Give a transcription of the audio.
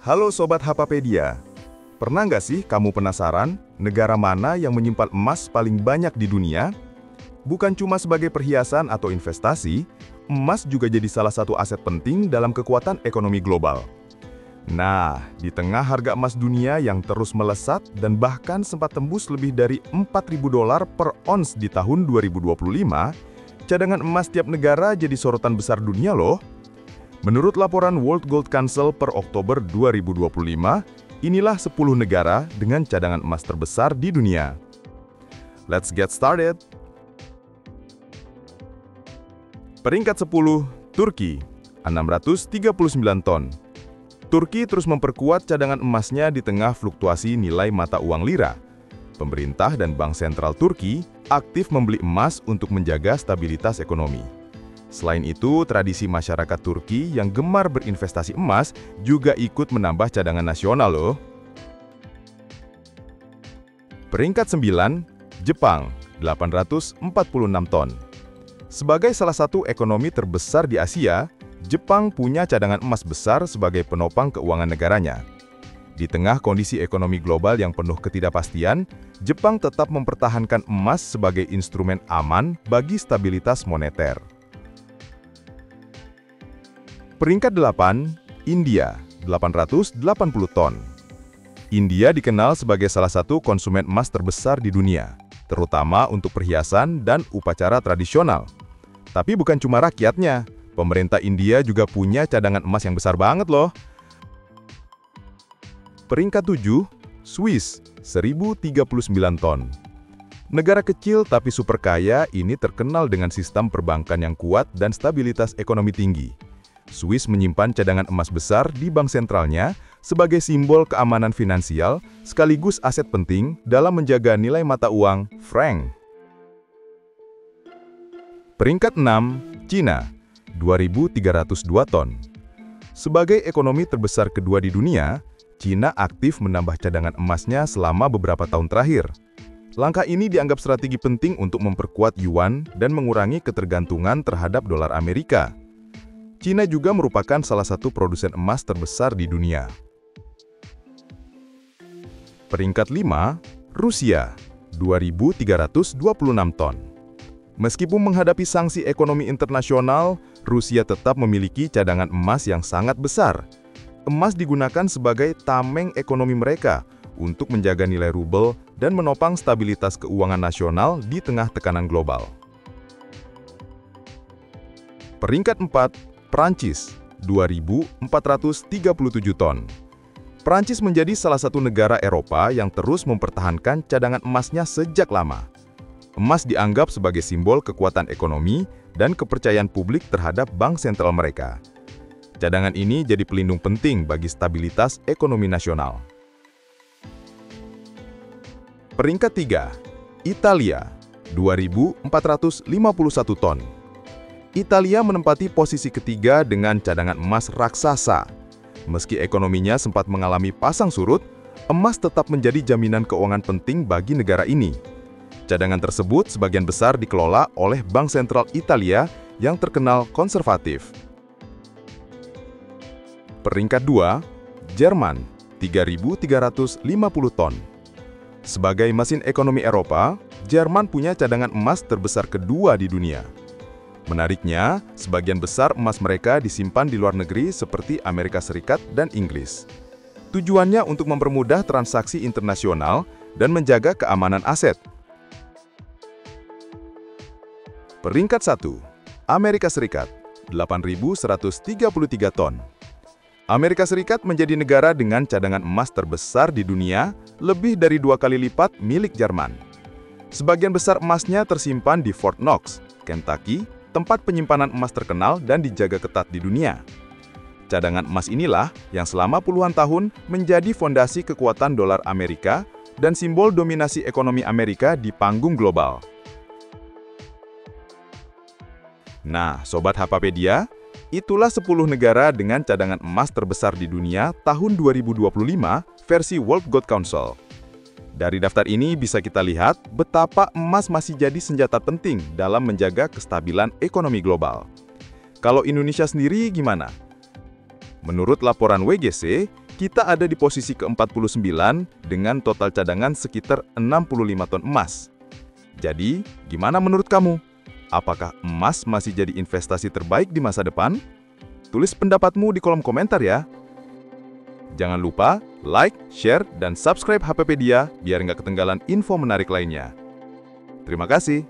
Halo Sobat Hapapedia, pernah nggak sih kamu penasaran negara mana yang menyimpan emas paling banyak di dunia? Bukan cuma sebagai perhiasan atau investasi, emas juga jadi salah satu aset penting dalam kekuatan ekonomi global. Nah, di tengah harga emas dunia yang terus melesat dan bahkan sempat tembus lebih dari $4.000 per ons di tahun 2025, cadangan emas tiap negara jadi sorotan besar dunia loh. Menurut laporan World Gold Council per Oktober 2025, inilah 10 negara dengan cadangan emas terbesar di dunia. Let's get started! Peringkat 10, Turki, 639 ton. Turki terus memperkuat cadangan emasnya di tengah fluktuasi nilai mata uang lira. Pemerintah dan Bank Sentral Turki aktif membeli emas untuk menjaga stabilitas ekonomi. Selain itu, tradisi masyarakat Turki yang gemar berinvestasi emas juga ikut menambah cadangan nasional loh. Peringkat 9, Jepang, 846 ton. Sebagai salah satu ekonomi terbesar di Asia, Jepang punya cadangan emas besar sebagai penopang keuangan negaranya. Di tengah kondisi ekonomi global yang penuh ketidakpastian, Jepang tetap mempertahankan emas sebagai instrumen aman bagi stabilitas moneter. Peringkat 8, India, 880 ton. India dikenal sebagai salah satu konsumen emas terbesar di dunia, terutama untuk perhiasan dan upacara tradisional. Tapi bukan cuma rakyatnya, pemerintah India juga punya cadangan emas yang besar banget loh. Peringkat 7, Swiss, 1039 ton. Negara kecil tapi super kaya ini terkenal dengan sistem perbankan yang kuat dan stabilitas ekonomi tinggi. Swiss menyimpan cadangan emas besar di bank sentralnya sebagai simbol keamanan finansial sekaligus aset penting dalam menjaga nilai mata uang franc. Peringkat 6, Cina, 2.302 ton. Sebagai ekonomi terbesar kedua di dunia, Cina aktif menambah cadangan emasnya selama beberapa tahun terakhir. Langkah ini dianggap strategi penting untuk memperkuat yuan dan mengurangi ketergantungan terhadap dolar Amerika. Cina juga merupakan salah satu produsen emas terbesar di dunia. Peringkat 5, Rusia, 2.326 ton. Meskipun menghadapi sanksi ekonomi internasional, Rusia tetap memiliki cadangan emas yang sangat besar. Emas digunakan sebagai tameng ekonomi mereka untuk menjaga nilai rubel dan menopang stabilitas keuangan nasional di tengah tekanan global. Peringkat 4, Prancis, 2.437 ton. Prancis menjadi salah satu negara Eropa yang terus mempertahankan cadangan emasnya sejak lama. Emas dianggap sebagai simbol kekuatan ekonomi dan kepercayaan publik terhadap bank sentral mereka. Cadangan ini jadi pelindung penting bagi stabilitas ekonomi nasional. Peringkat 3, Italia, 2.451 ton. Italia menempati posisi ketiga dengan cadangan emas raksasa. Meski ekonominya sempat mengalami pasang surut, emas tetap menjadi jaminan keuangan penting bagi negara ini. Cadangan tersebut sebagian besar dikelola oleh Bank Sentral Italia yang terkenal konservatif. Peringkat 2, Jerman, 3.350 ton. Sebagai mesin ekonomi Eropa, Jerman punya cadangan emas terbesar kedua di dunia. Menariknya, sebagian besar emas mereka disimpan di luar negeri seperti Amerika Serikat dan Inggris. Tujuannya untuk mempermudah transaksi internasional dan menjaga keamanan aset. Peringkat 1, Amerika Serikat, 8.133 ton. Amerika Serikat menjadi negara dengan cadangan emas terbesar di dunia, lebih dari 2 kali lipat milik Jerman. Sebagian besar emasnya tersimpan di Fort Knox, Kentucky, tempat penyimpanan emas terkenal dan dijaga ketat di dunia. Cadangan emas inilah yang selama puluhan tahun menjadi fondasi kekuatan dolar Amerika dan simbol dominasi ekonomi Amerika di panggung global. Nah, Sobat Hapapedia, itulah 10 negara dengan cadangan emas terbesar di dunia tahun 2025 versi World Gold Council. Dari daftar ini bisa kita lihat betapa emas masih jadi senjata penting dalam menjaga kestabilan ekonomi global. Kalau Indonesia sendiri gimana? Menurut laporan WGC, Kita ada di posisi ke-49 dengan total cadangan sekitar 65 ton emas. Jadi, gimana menurut kamu? Apakah emas masih jadi investasi terbaik di masa depan? Tulis pendapatmu di kolom komentar ya. Jangan lupa like, share, dan subscribe HPpedia biar nggak ketinggalan info menarik lainnya. Terima kasih.